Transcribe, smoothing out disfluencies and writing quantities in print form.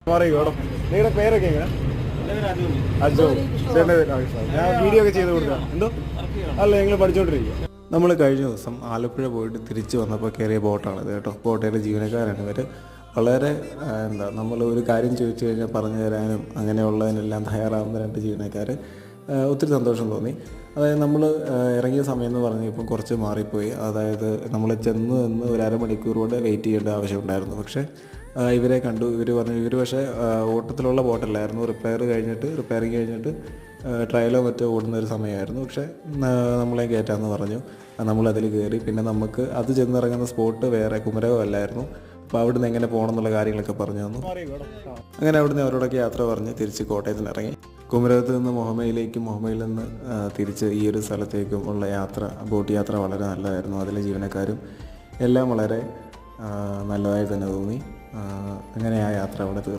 മാറിക്കോട്ടോ. നിങ്ങളുടെ പേരൊക്കെ എങ്ങനെ? അജോ. ഞാൻ വീഡിയോ ഒക്കെ ചെയ്ത് കൊടുക്കാം. എന്തോ അല്ല, ഞങ്ങൾ പഠിച്ചോണ്ടിരിക്കുക. നമ്മൾ കഴിഞ്ഞ ദിവസം ആലപ്പുഴ പോയിട്ട് തിരിച്ചു വന്നപ്പോൾ കയറിയ ബോട്ടാണിത് കേട്ടോ. ബോട്ടയിലെ ജീവനക്കാരാണ് ഇവർ. വളരെ നമ്മൾ ഒരു കാര്യം ചോദിച്ചു കഴിഞ്ഞാൽ പറഞ്ഞു തരാനും അങ്ങനെയുള്ളതിനെല്ലാം തയ്യാറാവുന്ന രണ്ട് ജീവനക്കാർ. ഒത്തിരി സന്തോഷം തോന്നി. അതായത് നമ്മൾ ഇറങ്ങിയ സമയം എന്ന് പറഞ്ഞാൽ ഇപ്പം കുറച്ച് മാറിപ്പോയി. അതായത് നമ്മൾ ചെന്ന് ഒരു അരമണിക്കൂർ കൊണ്ട് വെയിറ്റ് ചെയ്യേണ്ട ആവശ്യമുണ്ടായിരുന്നു. പക്ഷേ ഇവരെ കണ്ടു. ഇവർ പറഞ്ഞു ഇവർ പക്ഷേ ഓട്ടത്തിലുള്ള ബോട്ടല്ലായിരുന്നു. റിപ്പയറിങ് കഴിഞ്ഞിട്ട് ട്രയലോ മറ്റോ ഓടുന്നൊരു സമയമായിരുന്നു. പക്ഷേ നമ്മളെ കയറ്റാമെന്ന് പറഞ്ഞു. നമ്മളതിൽ കയറി. പിന്നെ നമുക്ക് അത് ചെന്നിറങ്ങുന്ന സ്പോട്ട് വേറെ കുമരകം അല്ലായിരുന്നു. അപ്പോൾ അവിടുന്ന് എങ്ങനെ പോകണം എന്നുള്ള കാര്യങ്ങളൊക്കെ പറഞ്ഞു തന്നു. അങ്ങനെ അവിടുന്ന് അവരോടൊക്കെ യാത്ര പറഞ്ഞ് തിരിച്ച് കോട്ടയത്തിന് ഇറങ്ങി. കുമരകത്ത് നിന്ന് മുഹമ്മയിലേക്കും മുഹമ്മയിൽ നിന്ന് തിരിച്ച് ഈ ഒരു സ്ഥലത്തേക്കും ഉള്ള യാത്ര, ബോട്ട് യാത്ര വളരെ നല്ലതായിരുന്നു. അതിലെ ജീവനക്കാരും എല്ലാം വളരെ നല്ലതായി തന്നെ തോന്നി. അങ്ങനെ ആ യാത്ര അവിടെ തീർന്നു.